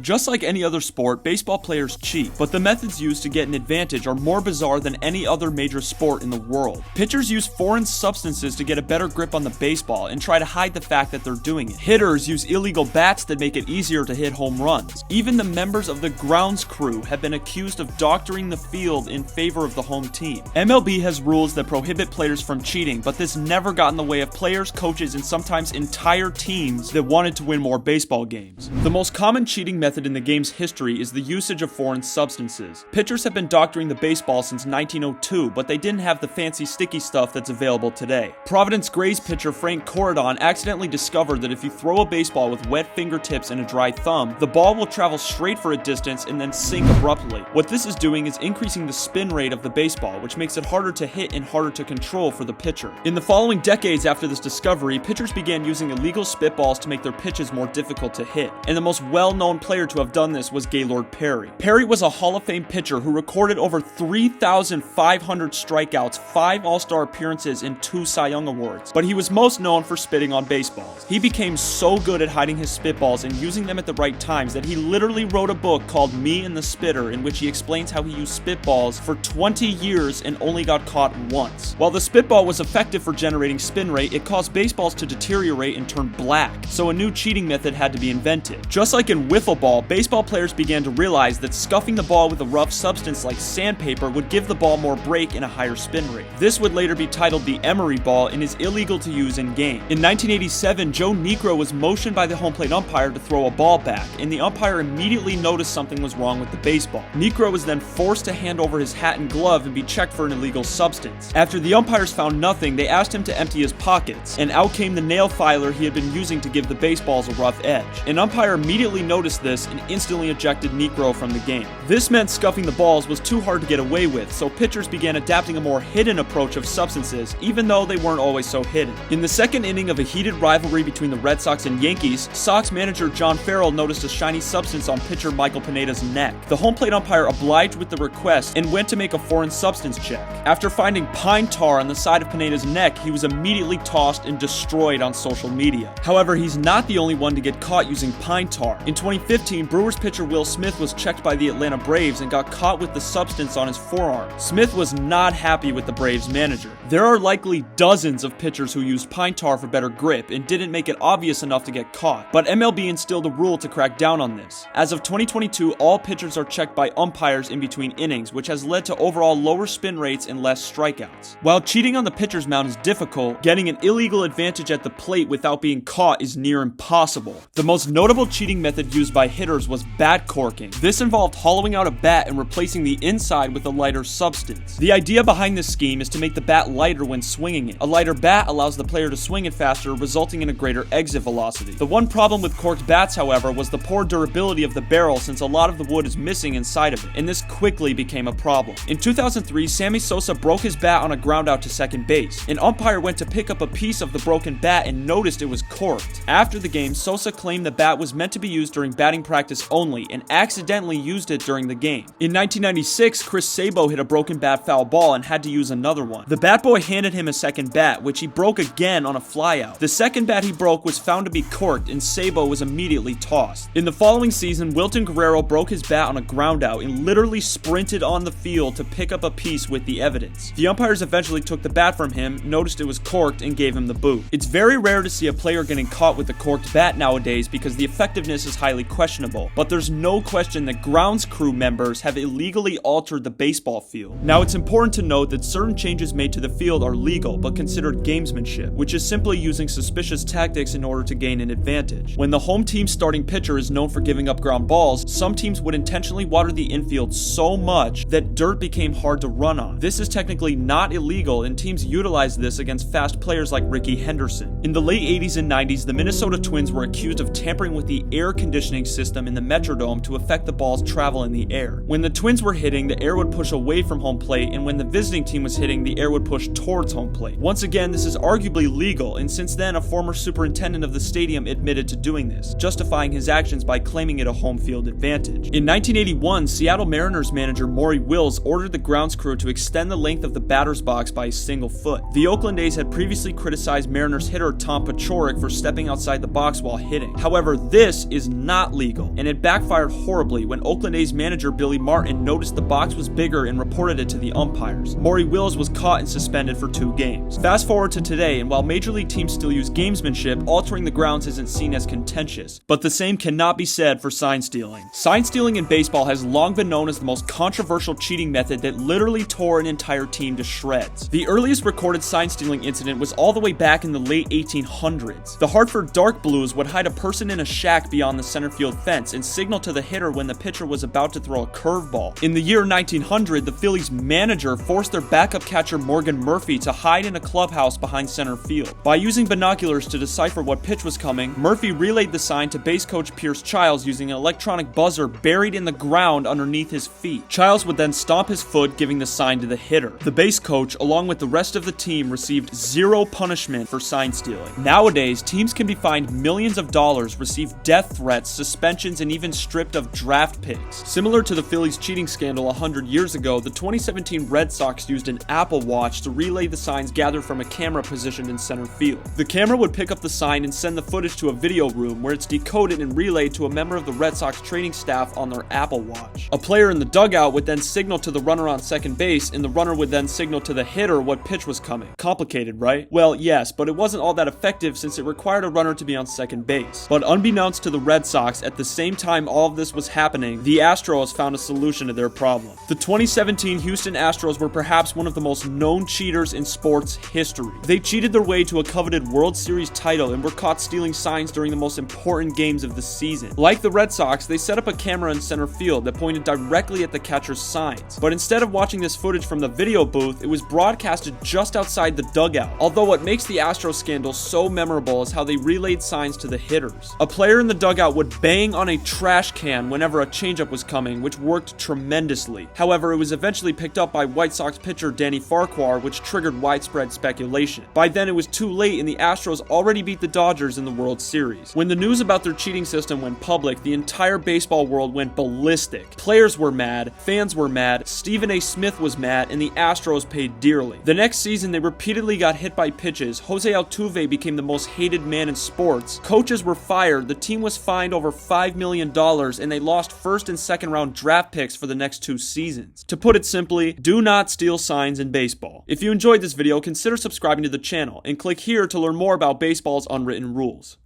Just like any other sport, baseball players cheat, but the methods used to get an advantage are more bizarre than any other major sport in the world. Pitchers use foreign substances to get a better grip on the baseball and try to hide the fact that they're doing it. Hitters use illegal bats that make it easier to hit home runs. Even the members of the grounds crew have been accused of doctoring the field in favor of the home team. MLB has rules that prohibit players from cheating, but this never got in the way of players, coaches, and sometimes entire teams that wanted to win more baseball games. The most common cheating method in the game's history is the usage of foreign substances. Pitchers have been doctoring the baseball since 1902, but they didn't have the fancy sticky stuff that's available today. Providence Grays pitcher Frank Corridon accidentally discovered that if you throw a baseball with wet fingertips and a dry thumb, the ball will travel straight for a distance and then sink abruptly. What this is doing is increasing the spin rate of the baseball, which makes it harder to hit and harder to control for the pitcher. In the following decades after this discovery, pitchers began using illegal spitballs to make their pitches more difficult to hit, and the most well-known player to have done this was Gaylord Perry. Perry was a Hall of Fame pitcher who recorded over 3,500 strikeouts, 5 All-Star appearances, and 2 Cy Young Awards, but he was most known for spitting on baseballs. He became so good at hiding his spitballs and using them at the right times that he literally wrote a book called Me and the Spitter, in which he explains how he used spitballs for 20 years and only got caught once. While the spitball was effective for generating spin rate, it caused baseballs to deteriorate and turn black, so a new cheating method had to be invented. Just like in wiffle ball, baseball players began to realize that scuffing the ball with a rough substance like sandpaper would give the ball more break and a higher spin rate. This would later be titled the Emery ball and is illegal to use in game. In 1987, Joe Niekro was motioned by the home plate umpire to throw a ball back, and the umpire immediately noticed something was wrong with the baseball. Niekro was then forced to hand over his hat and glove and be checked for an illegal substance. After the umpires found nothing, they asked him to empty his pockets, and out came the nail filer he had been using to give the baseballs a rough edge. An umpire immediately noticed this and instantly ejected Niekro from the game. This meant scuffing the balls was too hard to get away with, so pitchers began adapting a more hidden approach of substances, even though they weren't always so hidden. In the second inning of a heated rivalry between the Red Sox and Yankees, Sox manager John Farrell noticed a shiny substance on pitcher Michael Pineda's neck. The home plate umpire obliged with the request and went to make a foreign substance check. After finding pine tar on the side of Pineda's neck, he was immediately tossed and destroyed on social media. However, he's not the only one to get caught using pine tar. In 2015, Brewers pitcher Will Smith was checked by the Atlanta Braves and got caught with the substance on his forearm. Smith was not happy with the Braves manager. There are likely dozens of pitchers who used pine tar for better grip and didn't make it obvious enough to get caught, but MLB instilled a rule to crack down on this. As of 2022, all pitchers are checked by umpires in between innings, which has led to overall lower spin rates and less strikeouts. While cheating on the pitcher's mound is difficult, getting an illegal advantage at the plate without being caught is near impossible. The most notable cheating method used by hitters was bat corking. This involved hollowing out a bat and replacing the inside with a lighter substance. The idea behind this scheme is to make the bat lighter when swinging it. A lighter bat allows the player to swing it faster, resulting in a greater exit velocity. The one problem with corked bats, however, was the poor durability of the barrel, since a lot of the wood is missing inside of it, and this quickly became a problem. In 2003, Sammy Sosa broke his bat on a ground out to second base. An umpire went to pick up a piece of the broken bat and noticed it was corked. After the game, Sosa claimed the bat was meant to be used during batting practice only and accidentally used it during the game. In 1996, Chris Sabo hit a broken bat foul ball and had to use another one. The bat boy handed him a second bat, which he broke again on a flyout. The second bat he broke was found to be corked, and Sabo was immediately tossed. In the following season, Wilton Guerrero broke his bat on a ground out and literally sprinted on the field to pick up a piece with the evidence. The umpires eventually took the bat from him, noticed it was corked, and gave him the boot. It's very rare to see a player getting caught with a corked bat nowadays because the effectiveness is highly questionable, but there's no question that grounds crew members have illegally altered the baseball field. Now, it's important to note that certain changes made to the field are legal but considered gamesmanship, which is simply using suspicious tactics in order to gain an advantage. When the home team's starting pitcher is known for giving up ground balls, some teams would intentionally water the infield so much that dirt became hard to run on. This is technically not illegal, and teams utilize this against fast players like Ricky Henderson. In the late 80s and 90s, the Minnesota Twins were accused of tampering with the air conditioning system in the Metrodome to affect the ball's travel in the air. When the Twins were hitting, the air would push away from home plate, and when the visiting team was hitting, the air would push towards home plate. Once again, this is arguably legal, and since then, a former superintendent of the stadium admitted to doing this, justifying his actions by claiming it a home field advantage. In 1981, Seattle Mariners manager Maury Wills ordered the grounds crew to extend the length of the batter's box by a single foot. The Oakland A's had previously criticized Mariners hitter Tom Paciorek for stepping outside the box while hitting. However, this is not legal. illegal, and it backfired horribly when Oakland A's manager Billy Martin noticed the box was bigger and reported it to the umpires. Maury Wills was caught and suspended for 2 games. Fast forward to today, and while major league teams still use gamesmanship, altering the grounds isn't seen as contentious. But the same cannot be said for sign stealing. Sign stealing in baseball has long been known as the most controversial cheating method that literally tore an entire team to shreds. The earliest recorded sign stealing incident was all the way back in the late 1800s. The Hartford Dark Blues would hide a person in a shack beyond the center field fence and signal to the hitter when the pitcher was about to throw a curveball. In the year 1900, the Phillies' manager forced their backup catcher Morgan Murphy to hide in a clubhouse behind center field. By using binoculars to decipher what pitch was coming, Murphy relayed the sign to base coach Pierce Childs using an electronic buzzer buried in the ground underneath his feet. Childs would then stomp his foot, giving the sign to the hitter. The base coach, along with the rest of the team, received 0 punishment for sign stealing. Nowadays, teams can be fined millions of dollars, receive death threats, suspensions, and even stripped of draft picks. Similar to the Phillies cheating scandal 100 years ago, the 2017 Red Sox used an Apple Watch to relay the signs gathered from a camera positioned in center field. The camera would pick up the sign and send the footage to a video room where it's decoded and relayed to a member of the Red Sox training staff on their Apple Watch. A player in the dugout would then signal to the runner on second base, and the runner would then signal to the hitter what pitch was coming. Complicated, right? Well, yes, but it wasn't all that effective since it required a runner to be on second base. But unbeknownst to the Red Sox, at the same time all of this was happening, the Astros found a solution to their problem. The 2017 Houston Astros were perhaps one of the most known cheaters in sports history. They cheated their way to a coveted World Series title and were caught stealing signs during the most important games of the season. Like the Red Sox, they set up a camera in center field that pointed directly at the catcher's signs. But instead of watching this footage from the video booth, it was broadcasted just outside the dugout. Although what makes the Astros scandal so memorable is how they relayed signs to the hitters. A player in the dugout would bang on a trash can whenever a changeup was coming, which worked tremendously. However, it was eventually picked up by White Sox pitcher Danny Farquhar, which triggered widespread speculation. By then, it was too late and the Astros already beat the Dodgers in the World Series. When the news about their cheating system went public, the entire baseball world went ballistic. Players were mad, fans were mad, Stephen A. Smith was mad, and the Astros paid dearly. The next season, they repeatedly got hit by pitches, Jose Altuve became the most hated man in sports, coaches were fired, the team was fined over $5 million, and they lost first and second round draft picks for the next 2 seasons. To put it simply, do not steal signs in baseball. If you enjoyed this video, consider subscribing to the channel, and click here to learn more about baseball's unwritten rules.